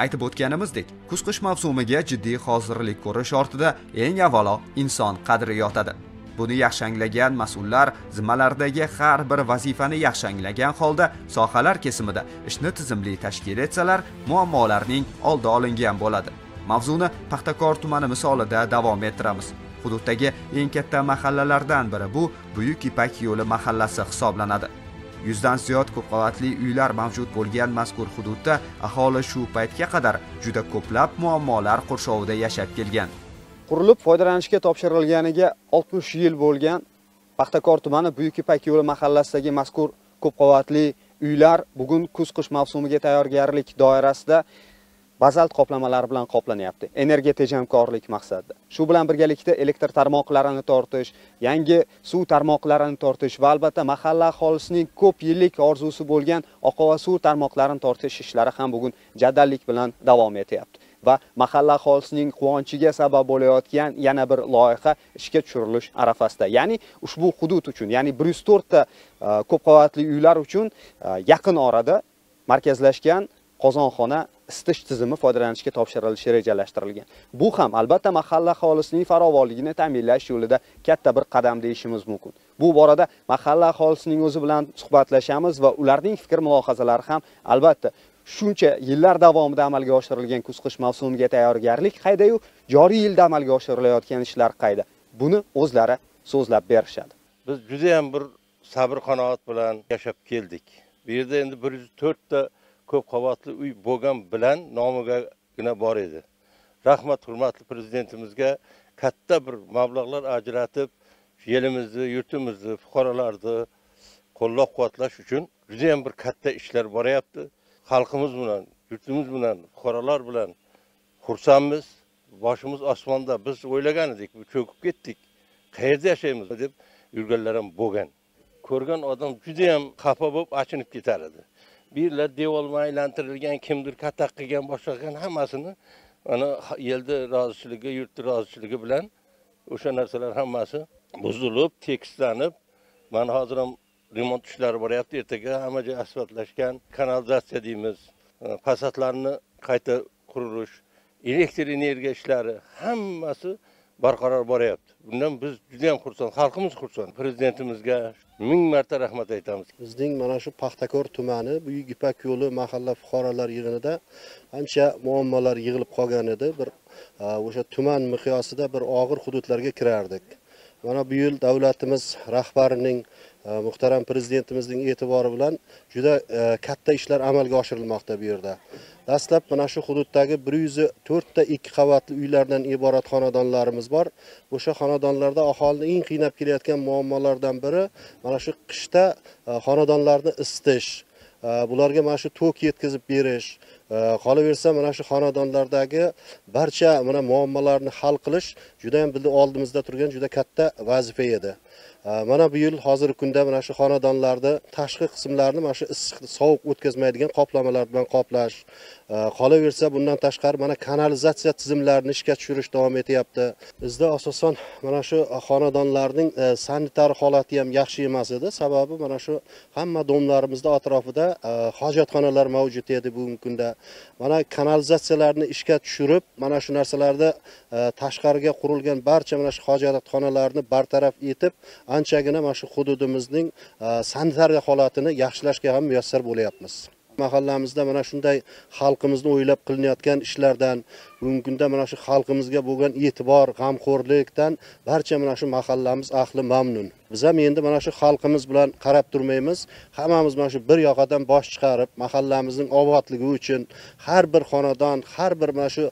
Aytib o'tganimizdek, kuz-qish mavsumiga jiddiy hozirlik ko'rish ortida eng avvalo inson qadri yotadi. Buni yaxshi anglagan mas'ullar zimmalaridagi har bir vazifani yaxshi anglagan holda sohalar kesimida ishni tizimli tashkil etsalar, muammolarning oldi olingan bo'ladi. Mavzuni Paxtakor tumani misolida davom ettiramiz. Hududdagi eng katta mahallalardan biri bu Buyuk Ipak yo'li mahallasi hisoblanadi. 100 dan ziyod ko'p qavatli uylar mavjud bo'lgan mazkur hududda aholi shu paytga qadar juda ko'plab muammolar qurshovida yashab kelgan. Qurilib foydalanishga topshirilganiga 60 yil bo'lgan Paxtakor tumani Buyuk Ipak yo'li mahallasidagi mazkur ko'p qavatli uylar bugun kuz-qish mavsumiga tayyorgarlik doirasida bazalt qoplamalar bilan qoplanyapti. Energiya tejamkorlik maqsadida. Shu bilan birgalikda elektr tarmoqlarini tortish, yangi suv tarmoqlarini tortish va albatta mahalla aholisining ko'p yillik orzusi bo'lgan oqova suv tarmoqlarini tortish ishlari ham bugun jadallik bilan davom etyapti. Va mahalla aholisining quvonchiga sabab bo'layotgan yana bir loyiha ishga tushirilish arafasida. Ya'ni ushbu hudud uchun, ya'ni 104 ta ko'p qavatli uylar uchun yaqin orada markazlashgan qozonxona isitish tizimi foydalanishga topshirilishi rejalashtirilgan. Bu ham albatta mahalla aholisining farovonligini ta'minlash yo'lida katta bir qadam deyishimiz mumkin. Bu borada mahalla aholisining o'zi bilan suhbatlashamiz va ularning fikr-mulohazalari ham albatta shuncha yillar davomida amalga oshirilgan kuz-qish mavsumiga tayyorgarlik qayda-yu joriy yilda amalga oshirilayotgan ishlar qayda? Buni o'zlari so'zlab berishadi. Biz juda ham bir sabr qanoat bilan yashab keldik. Bu yerda endi 104 ta ko'p qavatli uy bo'lgan bilan nomigagina bor edi. Rahmat hurmatli prezidentimizga katta bir mablag'lar ajratib, elimizni, yurtimizni, fuqarolarni qo'llab-quvvatlash uchun juda ham bir katta ishlar boryapti. Xalqimiz bilan, yurtimiz bilan, fuqarolar bilan xursandmiz. Boshimiz osmonda. Biz o'ylagan edik, cho'kib ketdik. Qayerda yashaymiz deb yurganlar ham bo'lgan. Ko'rgan odam juda ham xafa bo'lib, achinib ketar edi. Birlar devorga aylantirilgan, kimdir katta qilgan, boshqagan hammasini mana yelda roziligi, yurtni roziligi bilan o'sha narsalar hammasi buzilib, tekislanib, mana hozir ham remont ishlari boryapti. Ertaga hamma joy asfaltlashgan, kanalizatsiya deymiz, fasatlarni qayta qurilish, elektr energiya ishlari hammasi barqaror boryapti. Bundan biz juda ham xursand, xalqimiz xursand. Prezidentimizga 1000 marta rahmat aytamiz. Bizning mana shu Paxtakor tumani Buyuk Ipak yo'li mahalla fuqarolar yig'inida ancha muammolar yig'ilib qolgan edi. Bir o'sha tuman miqyosida bir og'ir hududlarga kirardik. Mana bu yil davlatimiz rahbarining, muhtaram prezidentimizning e'tibori bilan juda katta ishlar amalga oshirilmoqda bu yerda. Dastlab mana shu hududdagi 104 ta 2 qavatli uylardan iborat xonadonlarimiz bor. O'sha xonadonlarda aholini eng qiynab kelayotgan muammolardan biri mana shu qishda xonadonlarni isitish, bularga mana shu tok yetkazib berish, qolaversa mana shu xonadonlardagi barcha mana muammolarni hal qilish juda ham bizning oldimizda turgan juda katta vazifa edi. Mana bu yil hozirgi kunda mana shu xonadonlarda tashqi qismlarini mana shu issiq sovuq o'tkazmaydigan qoplamalar bilan qoplash, qolaversa bundan tashqari mana kanalizatsiya tizimlarini ishga tushirish davom etyapti. Bizda asosan mana shu xonadonlarning sanitar holati ham yaxshi emas edi. Sababi mana shu hamma domlarimizda atrofida hojatxonalar mavjud edi bugungi kunda. Mana kanalizatsiyalarni ishga tushirib, mana shu narsalarda tashqariga qurilgan barcha mana shu hojatxonalarni bartaraf etib, anchagina mana shu hududimizning sanitariya holatini yaxshilashga ham muyassar bo'layapmiz. Mahallamizda mana shunday xalqimizni o'ylab qilinayotgan ishlardan, bugungi kunda mana shu xalqimizga bo'lgan e'tibor, g'amxo'rlikdan barcha mana shu mahallamiz ahli mamnun. Biz ham endi mana shu xalqimiz bilan qarab turmaymiz. Hammamiz mana shu bir yoqadan bosh chiqarib, mahallamizning obodligi uchun har bir xonadon, har bir mana shu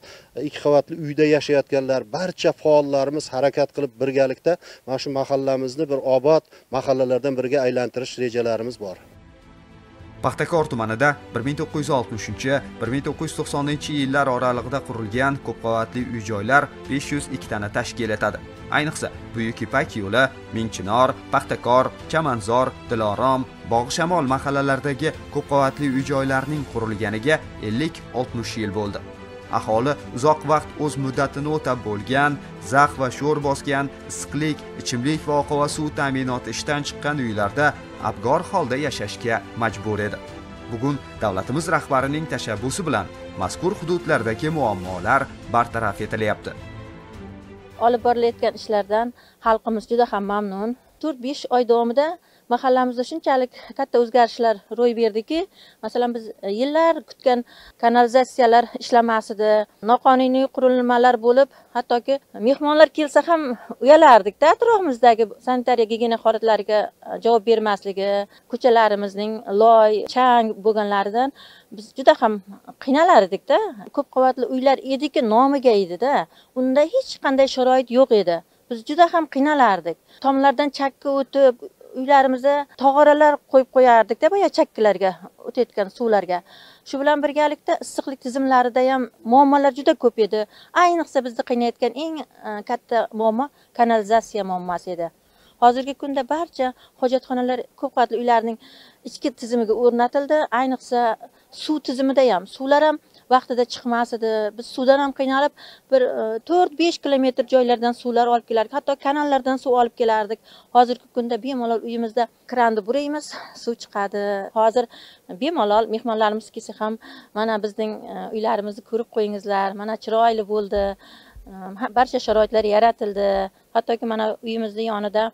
2 qavatli uyda yashayotganlar barcha faollarimiz harakat qilib birgalikda mana shu mahallamizni bir obod mahallalardan biriga aylantirish rejalarimiz bor. Paxtakor tumanida 1990-1990-yillar oralig'ida qurilgan ko'p qavatli uy-joylar 502 tani tashkil etadi. Ayniqsa, Buyuk Ipak yo'li, Mingchinor, Paxtakor, Chamanzor, Dilorom, Bog'shamol mahallalaridagi ko'p qavatli uy-joylarning qurilganiga 50-60 yil bo'ldi. Aholi uzoq vaqt o'z muddatini o'tab bo'lgan, zax va sho'r bosgan issiqlik, ichimlik va oqova suv ta'minoti ishdan chiqqan uylarda abgor holda yashashga majbur edi. Bugun davlatimiz rahbarining tashabbusi bilan mazkur hududlardagi muammolar bartaraf etilyapti. Olib borilayotgan ishlardan xalqimiz juda ham mamnun. 4-5 oy davomida mahallamizda shunchalik katta o'zgarishlar ro'y berdiki, masalan biz yillar kutgan kanalizatsiyalar ishlamas edi, noqonuniy qurilmalar bo'lib, hattoki mehmonlar kelsa ham uyalardik-da, atrofimizdagi sanitariya gigiyena holatlariga javob bermasligi, ko'chalarimizning loy, chang bo'lganlaridan biz juda ham qiynalardik-da. Ko'p qavatli uylar ediki, nomiga edi-da. Unda hech qanday sharoit yo'q edi. Biz juda ham qiynalardik. Tomlardan chakka o'tib, uylarimizda tog'oralar qo'yib qo'yardik-da, boya chakkalarga, o'tayotgan suvlarga. Shu bilan birgalikda issiqlik tizimlarida ham muammolar juda ko'p edi. Ayniqsa bizni qiynayotgan eng katta muammo kanalizatsiya muammosi edi. Hozirgi kunda barcha hojatxonalar ko'p qavatli uylarning ichki tizimiga o'rnatildi. Ayniqsa suv tizimida ham, suvlar ham vaqtida chiqmas edi. Biz suvdan ham qiynalib, bir 4-5 kilometr joylardan suvlar olib kelardik. Hatto kanallardan suv olib kelardik. Hozirgi kunda bemalol uyimizda kranni buraymiz, suv chiqadi. Hozir bemalol mehmonlarimiz kelsa ham, mana bizning uylarimizni ko'rib qo'yingizlar, mana chiroyli bo'ldi. Barcha sharoitlar yaratildi. Hattoki mana uyimizning yonida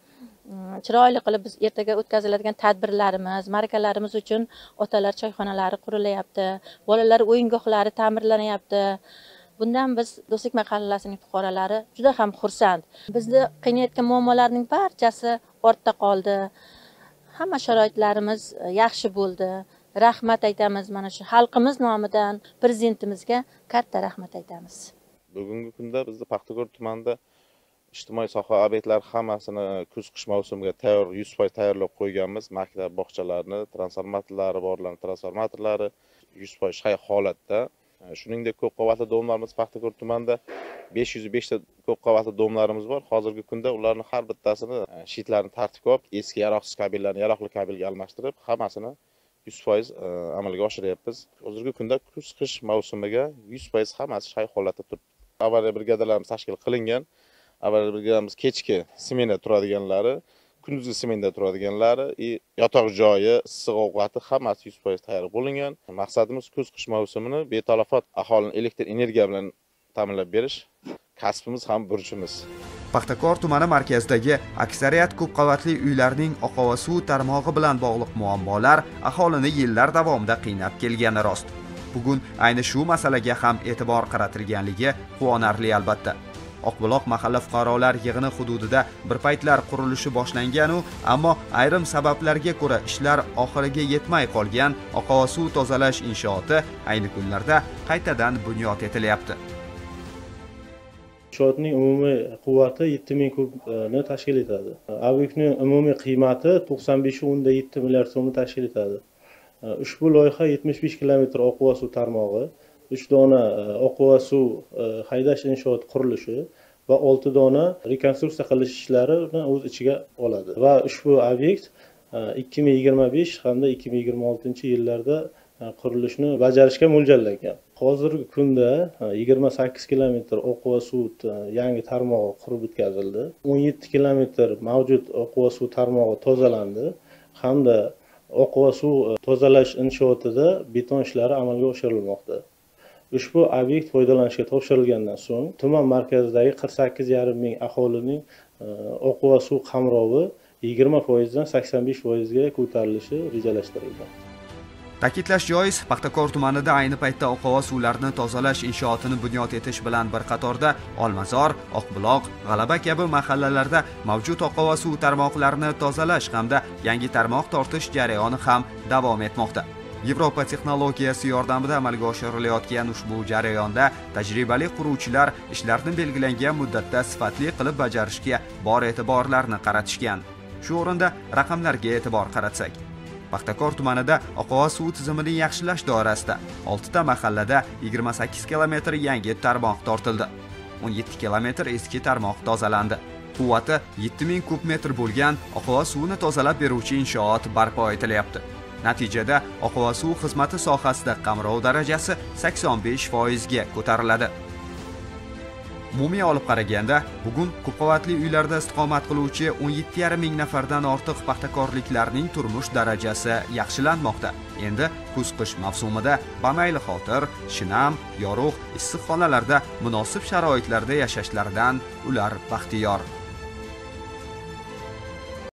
chiroyli qilib biz ertaga o'tkaziladigan tadbirlarimiz, ma'rakalarimiz uchun otalar choyxonalari qurilyapti, bolalar o'yingohlari ta'mirlanyapti. Bundan biz Do'stlik mahallasining fuqarolari juda ham xursand. Bizni qiynayotgan muammolarning barchasi ortda qoldi. Hamma sharoitlarimiz yaxshi bo'ldi. Rahmat aytamiz mana shu xalqimiz nomidan prezidentimizga katta rahmat aytamiz. Bugungi kunda bizda Paxtakor tumanida ijtimoiy soha obyektlari hammasini kuz-qish mavsumiga tayyor 100% tayyorlab qo'yganmiz. Maktab bog'chalarni, transformatorlari borlarni, transformatorlari 100% shay holatda. Shuningdek, ko'p qavatli domlarimiz Paxtakor tumanida 505 ta ko'p qavatli domlarimiz bor. Hozirgi kunda ularni har bittasini shitlarni tartibga olib, eski yaroqsiz kabellarni yaroqli kabelga almashtirib, hammasini 100% amalga oshiryapmiz. Hozirgi kunda kuz-qish mavsumiga 100% hammasi shay holatda turibdi. Avariya brigadarlarimiz tashkil qilingan. Avariya brigadamiz kechki smena turadiganlari, kunduzgi smenda turadiganlari, yotoq joyi, issiq ovqati hammasi 100% tayyor bo'lingan. Maqsadimiz kuz-qish mavsumini betalofat aholini elektr energiya bilan ta'minlab berish kasbimiz ham burchimiz. Paxtakor tumani markazidagi aksariyat ko'p qavatli uylarning oqova suv tarmog'i bilan bog'liq muammolar aholini yillar davomida qiynab kelgani rost. Bugun ayni shu masalaga ham e'tibor qaratilganligi quvonarli albatta. Oqbuloq mahalla fuqarolar yig'ini hududida bir paytlar qurilishi boshlangan, ammo ayrim sabablarga ko'ra ishlar oxiriga yetmay qolgan oqova suv tozalash inshooti ayni kunlarda qaytadan bunyod etilyapti. Inshootning umumiy quvvati 7000 kubni tashkil etadi. Obyektning umumiy qiymati 95.7 milliard so'mni tashkil etadi. Ushbu loyiha 75 kilometr oqova suv tarmog'i, 3 dona oqova suv haydash inshoot qurilishi va 6 dona rekonstruksiya qilish ishlarini o'z ichiga oladi. Va ushbu obyekt 2025 hamda 2026 yillarda qurilishni bajarishga mo'ljallangan. Hozirgi kunda 28 kilometr oqova suv yangi tarmog'i qurib bitkazildi. 17 kilometr mavjud oqova suv tarmog'i tozalandi hamda oqova suv tozalash inshootida beton ishlari amalga oshirilmoqda. Ushbu obyekt foydalanishga topshirilgandan so'ng tuman markazidagi 48,5 ming aholining oqova suv qamrovi 20% dan 85% ga ko'tarilishi rejalashtirilgan. Ta'kidlash joiz, Paxtakor tumanida ayni paytda oqova suvlarni tozalash inshootini bunyod etish bilan bir qatorda Olmazor, Oqbuloq, G'alaba kabi mahallalarda mavjud oqova suv tarmoqlarini tozalash hamda yangi tarmoq tortish jarayoni ham davom etmoqda. Yevropa texnologiyasi yordamida amalga oshirilayotgan ushbu jarayonda tajribali quruvchilar ishlarni belgilangan muddatda sifatli qilib bajarishga bor e'tiborlarni qaratishgan. Shu o'rinda raqamlarga e'tibor qaratsak, Paxtakor tumanida oqova suv tizimini yaxshilash doirasida 6 ta mahallada 28 kilometr yangi tarmoq tortildi. 17 kilometr eski tarmoq tozalandi. Quvvati 7000 kub metr bo'lgan oqova suvni tozalab beruvchi inshoot barpo etilyapti. Natijada oqova suv xizmati sohasida qamrov darajasi 85% ga ko'tariladi. Umumiy olib qaraganda, bugun ko'p qavatli uylarda istiqomat qiluvchi 17,5 ming nafardan ortiq paxtakorliklarning turmush darajasi yaxshilanmoqda. Endi kuz-qish mavsumida bamayli xotir, shinam, yorug', issiq xonalarda munosib sharoitlarda yashashlaridan ular baxtiyor.